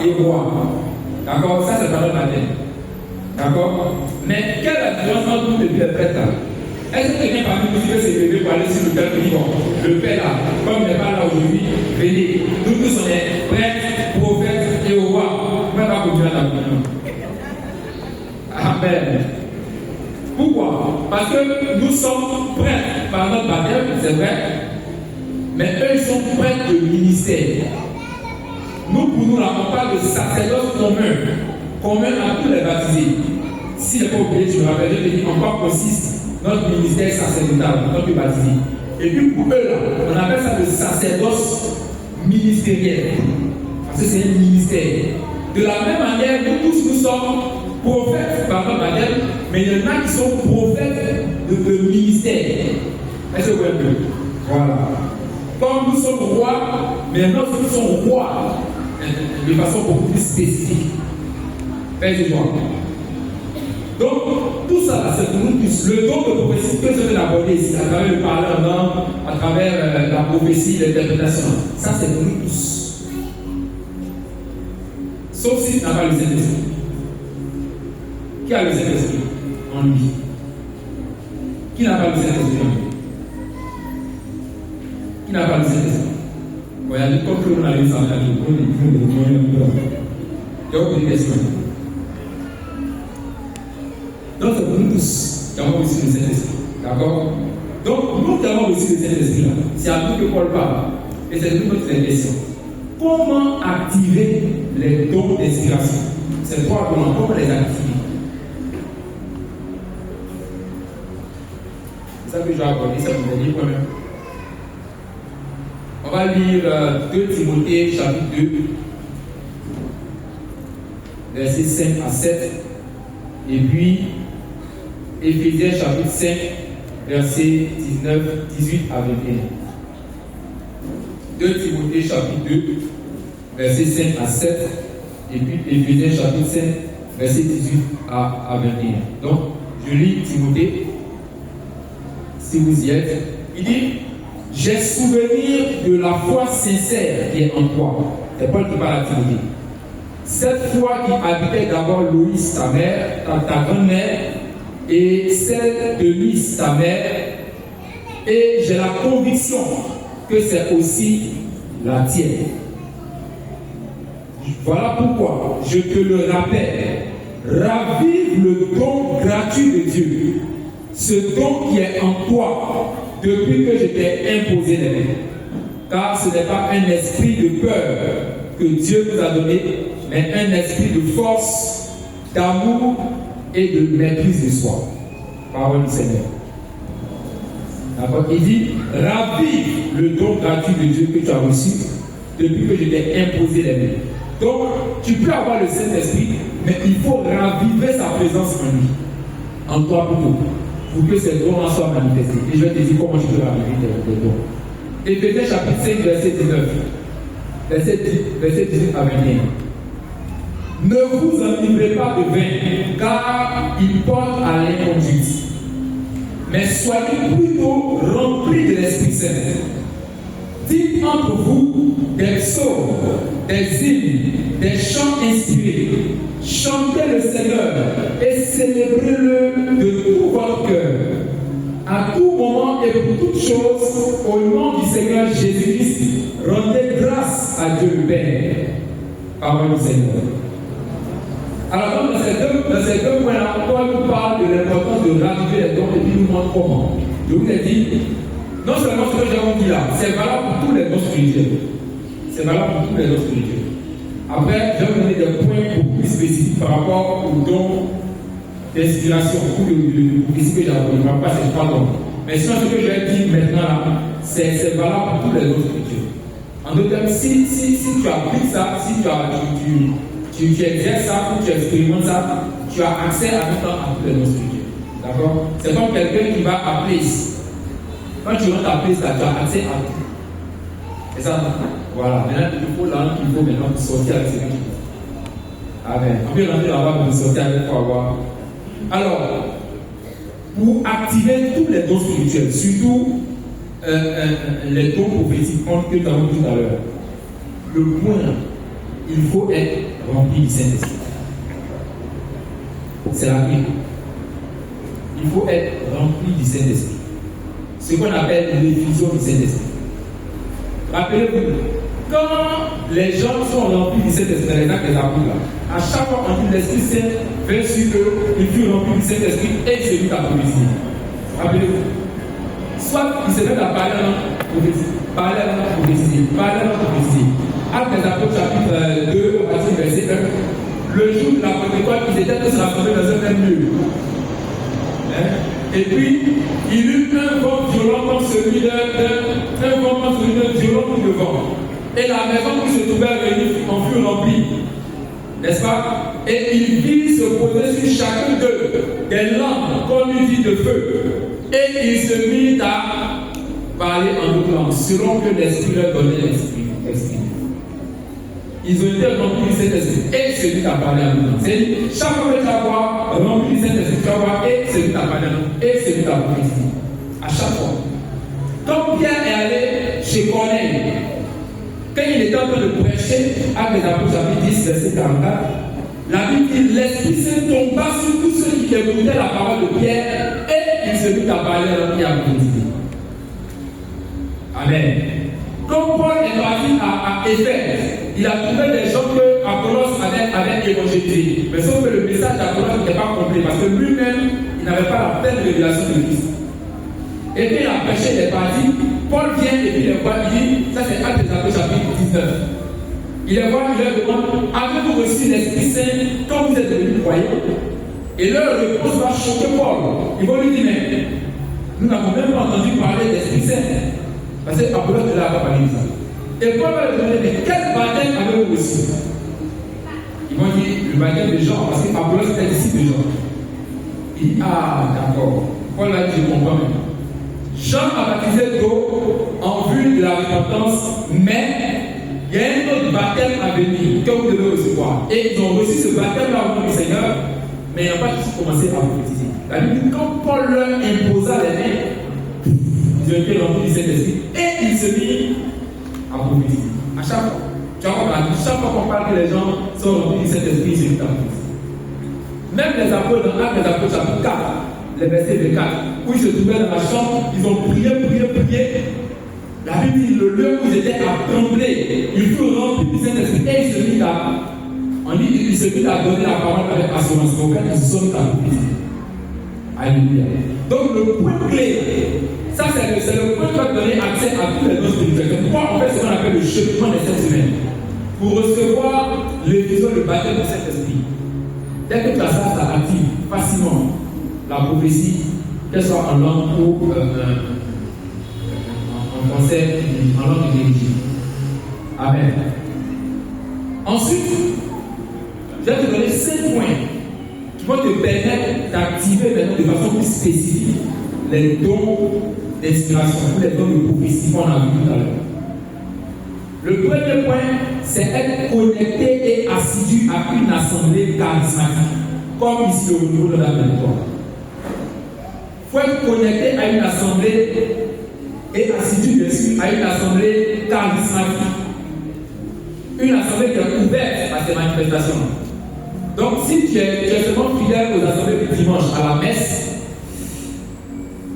et roi. D'accord? Ça, c'est pas le matin. D'accord? Mais quelle est la différence entre nous et les prêtres là? Est-ce que quelqu'un parmi nous veut se lever pour aller sur le père et dire bon, le père là, comme il n'est pas là aujourd'hui, venez. Nous tous on est prêtres, prophètes et rois. On ne va pas continuer à la communion. Amen. Pourquoi? Parce que nous sommes prêtres par notre baptême, c'est vrai. Mais eux, ils sont prêtres de ministère. Nous, pour nous, là, on parle de sacerdoce commun à tous les baptisés. Si je n'ai pas oublié, je me rappelle, je te dis en quoi consiste notre ministère sacerdotal, notre baptisé. Et puis pour eux, là, on appelle ça le sacerdoce ministériel. Parce que c'est un ministère. De la même manière, nous tous, nous sommes prophètes par notre baptême, mais il y en a qui sont prophètes de ministère. Est-ce que vous voyez un peu? Voilà. Comme nous sommes rois, mais nous sommes rois de façon beaucoup plus spécifique. Faites voir. Donc, tout ça, c'est pour nous tous. Le don de prophétie que je vais l'aborder ici, à travers le parlement, à travers la prophétie, l'interprétation, ça, c'est pour nous tous. Sauf si tu n'as pas le Saint-Esprit. Qui a le Saint-Esprit en lui? Qui n'a pas le Saint-Esprit en lui? Qui n'a pas le Saint-Esprit? Bon, il y a des comptes qu'on a vu ça, il y a aucune question. Donc, c'est pour nous tous qui avons reçu le Saint-Esprit. D'accord? Donc, nous qui avons reçu le Saint-Esprit, c'est à nous que Paul parle. Et c'est toute notre question. Comment activer les dons d'inspiration? C'est quoi comment les activer? C'est ça que je vais aborder, ça vous a dit quand même. On va lire 2 Timothée chapitre 2, versets 5 à 7, et puis Éphésiens chapitre 5, versets 18 à 21. 2 Timothée chapitre 2, versets 5 à 7, et puis Éphésiens chapitre 5, versets 18 à 21. Donc, je lis Timothée, si vous y êtes. Il dit: j'ai souvenir de la foi sincère qui est en toi. C'est Paul qui parle à Timothée. Cette foi qui habitait d'abord Loïs, ta mère, ta grand-mère, et celle de Lys, ta mère, et j'ai la conviction que c'est aussi la tienne. Voilà pourquoi je te le rappelle, ravive le don gratuit de Dieu, ce don qui est en toi depuis que je t'ai imposé les mains. Car ce n'est pas un esprit de peur que Dieu nous a donné, mais un esprit de force, d'amour et de maîtrise de soi. Parole du Seigneur. D'accord? Il dit: ravive le don gratuit de Dieu que tu as reçu depuis que je t'ai imposé les mains. Donc, tu peux avoir le Saint-Esprit, mais il faut raviver sa présence en lui, en toi plutôt, pour que ces dons soient manifestés. Et je vais te dire comment tu peux raviver tes dons. Éphésiens chapitre 5, verset 19, verset 18 à 21. Ne vous enivrez pas de vin, car il porte à l'inconduite. Mais soyez plutôt remplis de l'Esprit Saint. Dites entre vous des psaumes, des hymnes, des chants inspirés. Chantez le Seigneur et célébrez-le de tout votre cœur. À tout moment et pour toutes choses, au nom du Seigneur Jésus-Christ, rendez grâce à Dieu le Père. Parole du Seigneur. Alors, dans ces deux points-là, Paul nous parle de l'importance de raviver les dons et puis nous montre comment. Je vous ai dit, non seulement ce que j'ai dit là, c'est valable pour tous les dons spirituels. C'est valable pour tous les dons spirituels. Après, je vais vous donner des points beaucoup plus spécifiques par rapport aux dons d'inspiration ou de prophétie que j'ai appris. Je ne vais pas ces 3 dons. Mais sinon, ce que je vais dire maintenant là, c'est valable pour tous les dons spirituels. En d'autres termes, si tu appliques ça, si tu exerces ça, ou tu expérimentes ça, tu as accès à tout les dons spirituels. D'accord? C'est comme quelqu'un qui va à place. Quand tu rentres à place, là, tu as accès à tout. Et ça, voilà. Maintenant, il faut là, il faut maintenant sortir avec ce que tu veux. Amen. On peut rentrer là-bas pour sortir avec quoi avoir. Alors, pour activer tous les dons spirituels, surtout les dons prophétiques que nous avons tout à l'heure, le point il faut être rempli du Saint-Esprit. C'est la Bible. Il faut être rempli du Saint-Esprit. Ce qu'on appelle l'effusion du Saint-Esprit. Rappelez-vous, quand les gens sont remplis du Saint-Esprit, les actes des apôtres, à chaque fois qu'on dit l'Esprit Saint vint sur eux, il fut rempli du Saint-Esprit et il se mit à prophétiser. Rappelez-vous. Soit il se met à parler en prophétie, parler en prophétie, parler en prophétie. Actes des apôtres, chapitre 2, à partir du verset 1, le jour de la Pentecôte, ils étaient tous rassemblés dans un même lieu. Et puis, il y eut un vent violent comme celui d'un violent coup de vent. Et la maison qui se trouvait réunie en fut remplie. N'est-ce pas? Et il vit se poser sur chacun d'eux des lampes comme une vie de feu. Et il se mit à parler en d'autres langues, selon que l'Esprit leur donnait l'Esprit. Ils ont été remplis du Saint-Esprit et celui qui a parlé en nous. C'est-à-dire, chaque fois que tu vas voir rempli du Saint-Esprit, tu vas voir et celui qui a parlé en nous et celui qui a prophétisé. À chaque fois. Quand Pierre est allé chez Corneille, quand il était en train de prêcher, avec les apôtres, chapitre 10, verset 44, la Bible dit l'Esprit Saint tomba sur tous ceux qui écoutaient la parole de Pierre et il se mit à parler en nous et à prophétiser. Amen. Quand Paul est parti à Éphèse, il a trouvé des gens que Apollos avait évangélisés. Mais sauf que le message d'Apollos n'était pas complet parce que lui-même, il n'avait pas la pleine révélation de Christ. Et puis il a prêché, il est parti. Paul vient et puis il les voit, il dit, ça c'est Actes des Apôtres chapitre 19. Il les voit, il leur demande, avez-vous reçu l'Esprit Saint quand vous êtes devenus croyants? Et leur réponse va choquer Paul. Ils vont lui dire, mais nous n'avons même pas entendu parler d'Esprit Saint. Parce que Apollos ne l'a pas parlé de ça. Et Paul va leur demander, mais quel baptême avez-vous reçu? Ils vont dire le baptême de Jean, parce qu'Apollos était disciple de Jean. Il dit, ah d'accord. Paul a dit, je comprends maintenant. Jean a baptisé d'eau en vue de la repentance, mais il y a un autre baptême à venir que vous devez recevoir. Et ils ont reçu ce baptême-là au nom du Seigneur, mais ils n'ont pas tous commencé à prophétiser. C'est-à-dire quand Paul leur imposa les mains, ils ont été remplis du Saint-Esprit et ils se mirent à prophétiser. À chaque fois. Tu vois, chaque fois qu'on parle que les gens sont remplis du Saint-Esprit, ils se mirent à prophétiser. Même les apôtres, dans Actes des Apôtres, chapitre 4, les versets 24, où ils se trouvaient dans la chambre, ils ont prié. La Bible dit le lieu où ils étaient à trembler, ils furent remplis du Saint-Esprit et ils se mirent à donner la parole avec assurance. Donc, ils se sont mis à prophétiser. Alléluia. Donc, le point clé, ça c'est le point qui va donner accès à tous les dons spirituels. Pourquoi on fait ce qu'on appelle le cheminement des 7 semaines? Pour recevoir l'effusion, le baptême du Saint-Esprit. Dès que tu as ça, ça active facilement la prophétie, qu'elle soit en langue ou en français, en langue intelligible. Amen. Ensuite, je vais te donner 5 points qui vont te permettre d'activer maintenant de façon plus spécifique les dons d'inspiration ou les dons de prophétie qu'on a vu tout à l'heure. Le premier point, c'est être connecté et assidu à une assemblée charismatique, comme ici au niveau de la Pentecôte. Il faut être connecté à une assemblée et assidu bien sûr à une assemblée charismatique. Une assemblée qui est ouverte à ces manifestations. Donc si tu es seulement fidèle aux assemblées du dimanche à la messe,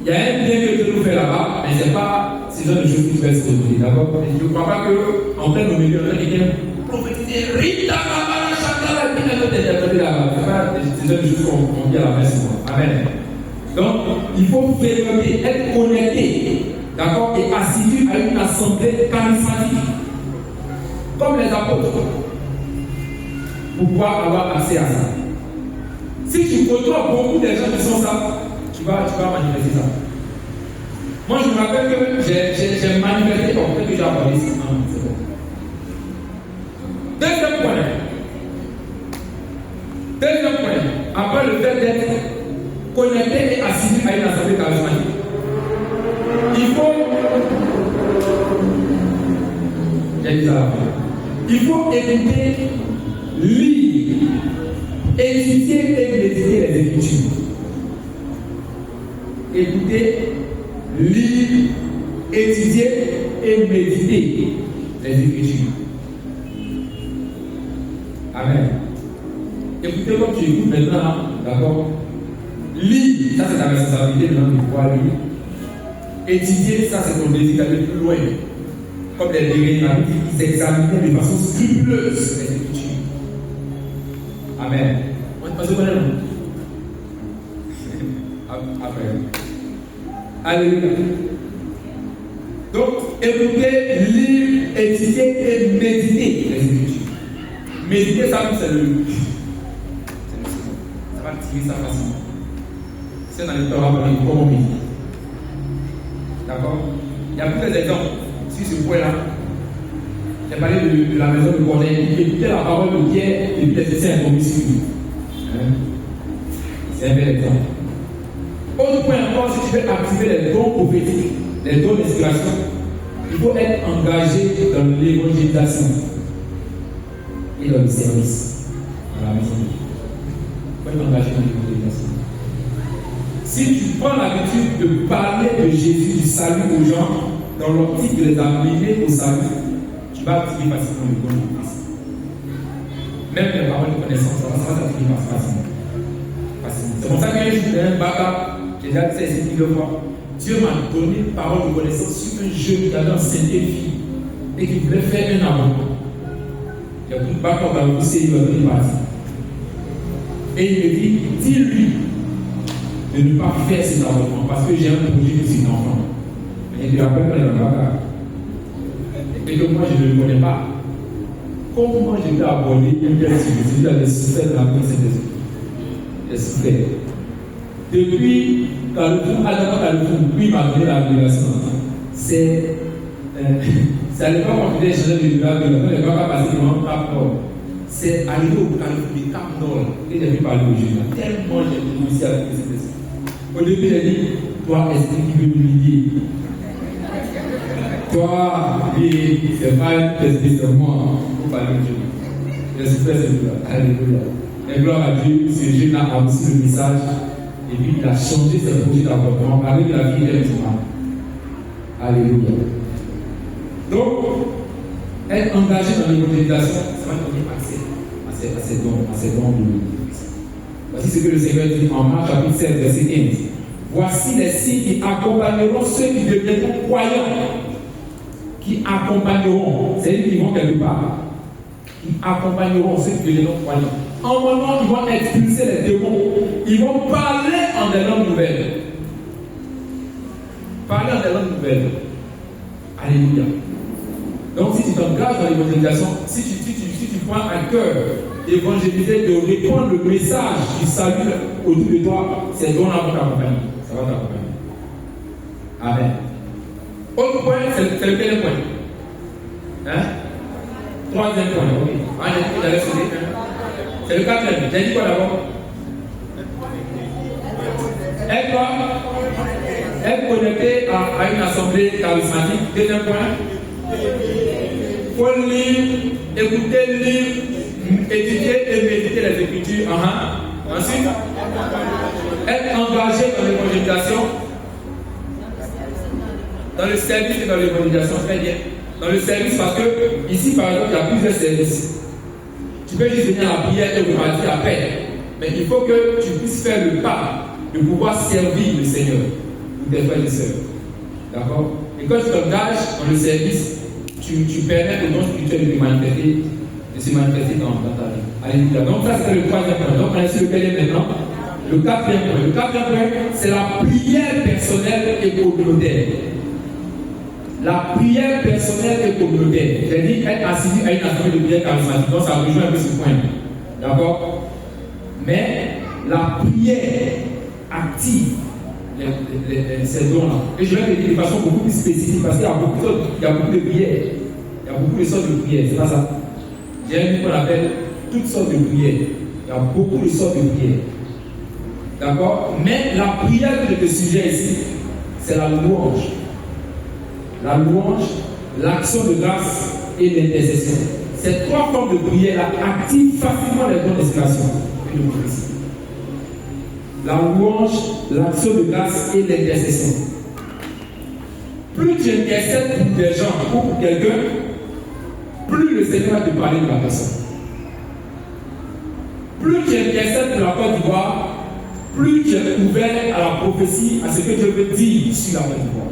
il y a un bien que Dieu nous fait là-bas, mais ce n'est pas ce genre de choses qui peuvent se produire. D'accord? Je ne crois pas qu'en plein au milieu, quelqu'un prophétiser Rita Baba Chakala, et puis un autre interprété là-bas. Ce n'est pas ce genre de choses qu'on dit à la messe. Amen. Donc, il faut fréquenter, être connecté, d'accord, et assidu à une assemblée charismatique, comme les apôtres, pour pouvoir avoir accès à ça. Si tu côtoies beaucoup de gens qui sont ça, tu vas manifester ça. Moi, je me rappelle que j'ai manifesté comme peut-être que j'ai abordé ça. C'est bon. Deuxième point, après le fait d'être connecté et assidu à une assemblée charismatique, il faut écouter, lire, étudier et méditer les Écritures. Écouter, lire, étudier et méditer les Écritures. Amen. Écoutez comme tu écoutes maintenant, d'accord? Lis, ça c'est ta responsabilité maintenant de pouvoir lire. Étudier, ça c'est ton désir d'aller plus loin. Comme les délégués, ils examinaient de façon scrupuleuse les Écritures. Amen. On se connaît, non? Amen. Alléluia. Donc, écoutez, lire, étudier et méditer les Écritures. Méditer, ça, c'est le. Ça va tirer ça facilement. C'est dans le Torah, comment méditer. D'accord? Il y a plusieurs exemples sur ce point-là. J'ai parlé de la maison de Corneille. Écoutez la parole de Pierre et puis les essais incombés sur lui. C'est un bel exemple. Autre point encore, si tu veux activer les dons prophétiques, les dons d'inspiration, il faut être engagé dans l'évangélisation et dans le service dans la maison. Il faut être engagé dans l'évangélisation. Si tu prends l'habitude de parler de Jésus, du salut aux gens, dans l'optique de les amener au salut, tu vas activer facilement le don de Christ. Même les paroles de connaissance, ça va t'activer facilement. C'est pour ça que j'ai un baba, j'ai déjà dit ça ici plusieurs fois. Dieu m'a donné une parole de connaissance sur un jeune qui avait un Saint-Éphie et qui voulait faire un avortement. Il a pris le bac dans le lycée, il va venir partir. Et il me dit, dis-lui de ne pas faire cet avortement parce que j'ai un projet de cet enfant. Et il rappelle pas le bac. Et que moi je ne le connais pas. Comment je vais aborder une personne qui est dans les souffrances de la princesse des souffrances. Depuis Carrefour, lui m'a donné la révélation. C'est à l'époque où il échangeait de l'univers, il ne va pas passer devant Cap Nord. C'est arrivé au Carrefour du Cap Nord et j'ai vu parler au jeune. Tellement j'ai réussi à faire cette esprit. Au début, il a dit, toi, esprit qui veut m'humilier. Toi, c'est pas un esprit de moi. Il faut parler au jeune. J'espère que c'est là. Alléluia. Et gloire à Dieu, ce jeune a reçu le message. Et puis il a changé ses projets d'avortement avec la vie d'un humain. Alléluia. Donc, être engagé dans l'évangélisation, ça va donner accès à ces dons de Christ. Voici ce que le Seigneur dit en Marc chapitre 7, verset 15. Voici les signes qui accompagneront ceux qui deviendront croyants. Qui accompagneront, c'est-à-dire qui vont quelque part. Qui accompagneront ceux qui deviendront croyants. En moment, ils vont expulser les démons. Ils vont parler en des langues nouvelles. Parler en des langues nouvelles. Alléluia. Donc, si tu t'engages dans l'évangélisation, si tu prends à cœur d'évangéliser, de répondre le message du salut autour de toi, c'est dons-là vont t'accompagner. Ça va t'accompagner. Amen. Autre point, c'est le quel point? Hein? Troisième point. Oui. Allez, c'est le quatrième. J'ai dit quoi d'abord? Être connecté à une assemblée charismatique. Deuxième point. Il faut lire, écouter, lire, étudier et méditer les Écritures. Ensuite, être engagé dans l'évangélisation, dans le service et dans l'évangélisation. Très bien. Dans le service, parce que ici, par exemple, il y a plusieurs services. Tu peux juste venir à la prière et repartir à peine. Mais il faut que tu puisses faire le pas de pouvoir servir le Seigneur ou tes frères et sœurs. D'accord? Et quand tu t'engages dans le service, tu permets au don spirituel de se manifester dans ta vie. Alléluia. Donc ça c'est le troisième point. Donc on est sur lequel est maintenant le quatrième point. Le quatrième point, c'est la prière personnelle et communautaire. La prière personnelle et communautaire. J'ai dit être assidu à une assemblée de prière charismatique. Donc ça rejoint un peu ce point. D'accord? Mais la prière active ces dons-là. Et je vais le dire de façon beaucoup plus spécifique parce qu'il y a beaucoup de prières. Il y a beaucoup de sortes de prières. C'est pas ça. J'ai un livre qu'on appelle toutes sortes de prières. Il y a beaucoup de sortes de prières. D'accord? Mais la prière que je te suggère ici, c'est la louange. La louange, l'action de grâce et l'intercession. Ces trois formes de prière-là activent facilement les dons d'inspiration et de prophétie. La louange, l'action de grâce et l'intercession. Plus tu intercèdes pour des gens ou pour quelqu'un, plus le Seigneur va te parler de la personne. plus tu intercèdes pour la Côte d'Ivoire, plus tu es ouvert à la prophétie, à ce que Dieu veut dire sur la Côte d'Ivoire.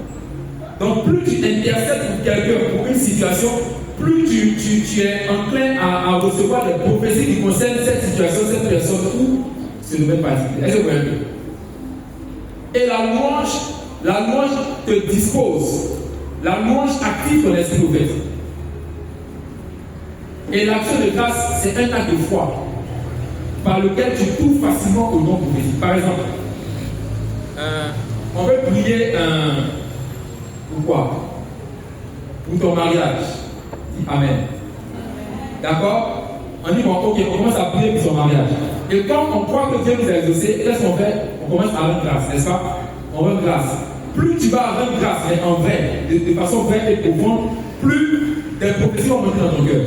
Donc plus tu intercèdes pour quelqu'un, pour une situation, plus tu es enclin à recevoir des prophéties qui concernent cette situation, cette personne ou ce domaine particulier. Est-ce que vous voyez? Et la louange te dispose. La louange active ton esprit ouvert. Et l'action de grâce, c'est un acte de foi par lequel tu trouves facilement au nom prophétique. Par exemple, on veut prier pourquoi? Pour ton mariage. Dis Amen. D'accord? On dit bon, ok, on commence à prier pour son mariage. Et quand on croit que Dieu nous a exaucé, qu'est-ce qu'on fait? On commence à rendre grâce, n'est-ce pas? On rend grâce. Plus tu vas rendre grâce, mais en vrai, de façon vraie et profonde, plus des prophéties vont monter dans ton cœur.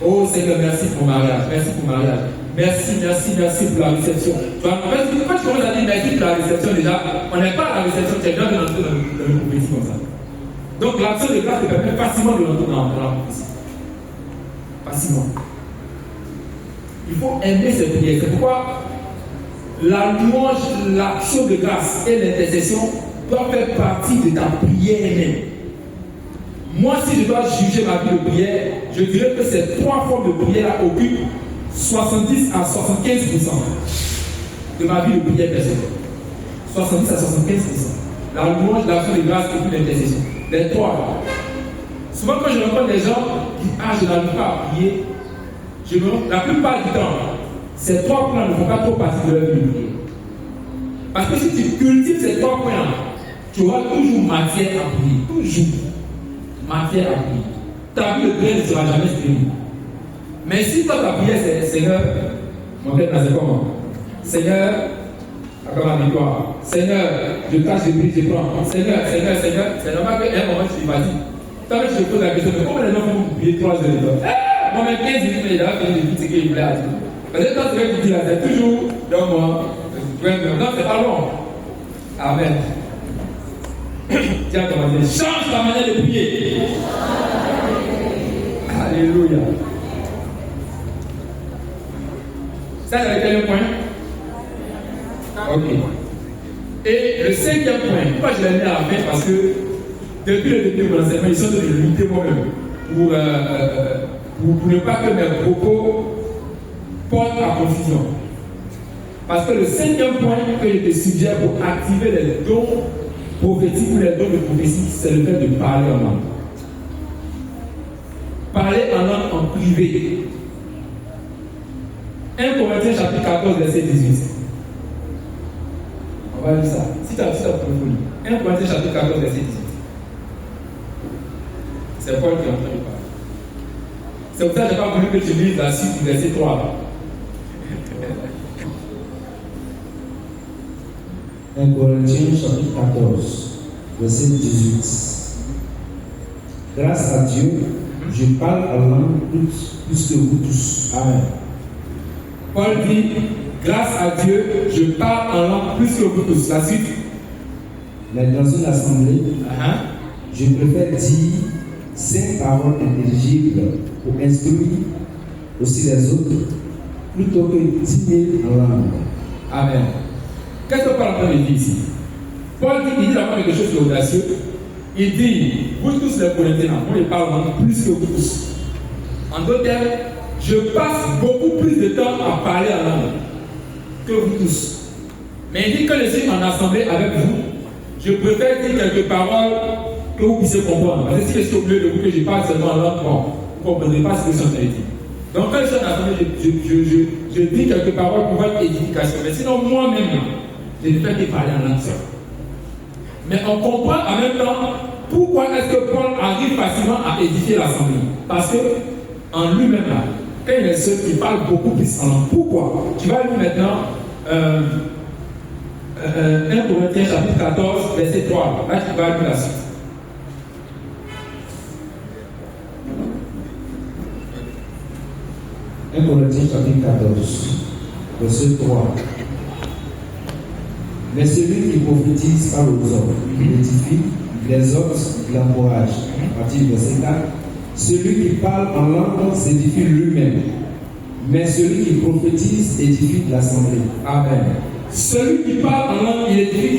Oh Seigneur, merci pour mon mariage, merci pour mon mariage. Merci pour la réception. Tu vois, quand tu commences à dire merci pour la réception, déjà, on n'est pas à la réception, tu es bien de rentrer dans le prophétie comme ça. Donc l'action de grâce te permet facilement de rentrer dans la prophétie. Facilement. Il faut aimer cette prière. C'est pourquoi la louange, l'action de grâce et l'intercession doivent faire partie de ta prière même. Moi, si je dois juger ma vie de prière, je dirais que ces trois formes de prière occupent 70 à 75% de ma vie de prière personnelle. 70 à 75%. La louange, l'action de grâce et l'intercession. Les trois. Souvent, quand je rencontre des gens qui disent ah, je n'arrive pas à prier, la plupart du temps, ces trois points ne font pas trop partie de leur vie de prière. Parce que si tu cultives ces trois points, tu auras toujours matière à prier. Toujours matière à prier. Ta vie de prière ne sera jamais stérile. Mais si toi ta prière c'est Seigneur, mon père c'est comment? Seigneur, accorde la victoire. Seigneur, je tâche, je prie, je prends. Seigneur, c'est normal qu'à un moment tu dis vas-y. Toi je te pose la question, mais comment les gens vont prier 3 heures de temps? Moi même 15 minutes, il a fini de dire ce qu'il voulait à Dieu. Parce que quand tu dis là, c'est toujours dans moi. Non, c'est pas long. Amen. Tiens, comment dire, change ta manière de prier. Alléluia. Ça, c'est quel point? Ok. Et le cinquième point, pourquoi je l'ai mis à la fin? Parce que depuis le début de mon enseignement, ils sont de limiter moi-même pour ne pas que mes propos portent à confusion. Parce que le cinquième point que je te suggère pour activer les dons prophétiques ou les dons de prophétie, c'est le fait de parler en langue. Parler en langue en privé. 1 Corinthiens chapitre 14, verset 18. On va lire ça. Si tu as vu ça, pour le 1 Corinthiens chapitre 14, verset 18. C'est Paul qui est en train de parler. C'est pour ça que je n'ai pas voulu que tu lises la suite du verset 3. 1 Corinthiens chapitre 14, verset 18. Grâce à Dieu, je parle en langue plus que vous tous. Amen. Paul dit, grâce à Dieu, je parle en langue plus que vous tous. La suite. Mais dans une assemblée, je préfère dire 5 paroles intelligibles pour instruire aussi les autres, plutôt que 10 000 en langue. Amen. Qu'est-ce que Paul est en train de dire ici? Paul dit, il dit d'abord quelque chose d'audacieux. Il dit, vous tous les Corinthiens, moi je parle en langue plus que vous tous. En d'autres termes, je passe beaucoup plus de temps à parler en langue que vous tous. Mais il dit que je suis en assemblée avec vous, je préfère dire quelques paroles que vous puissiez comprendre. Parce que si je suis au milieu de vous que je parle seulement en langue, bon, vous ne comprendrez pas ce que je suis en train de dire. Donc quand je suis en assemblée, je dis quelques paroles pour votre édification. Mais sinon, moi-même, je ne fais que parler en langue seule. Mais on comprend en même temps pourquoi est-ce que Paul arrive facilement à édifier l'assemblée. Parce que en lui-même là, quand il est seul, il parle beaucoup plus en langue. Pourquoi? Tu vas lire maintenant 1 Corinthiens chapitre 14, verset 3. Là, tu vas lire la suite. Corinthiens chapitre 14, verset 3. Mais celui qui prophétise parle aux hommes, il édifie, il exhorte, il encourage. À partir du verset 4. Celui qui parle en langue s'édifie lui-même, Mais celui qui prophétise édifie l'assemblée. Amen. Celui qui parle en langue, il édifie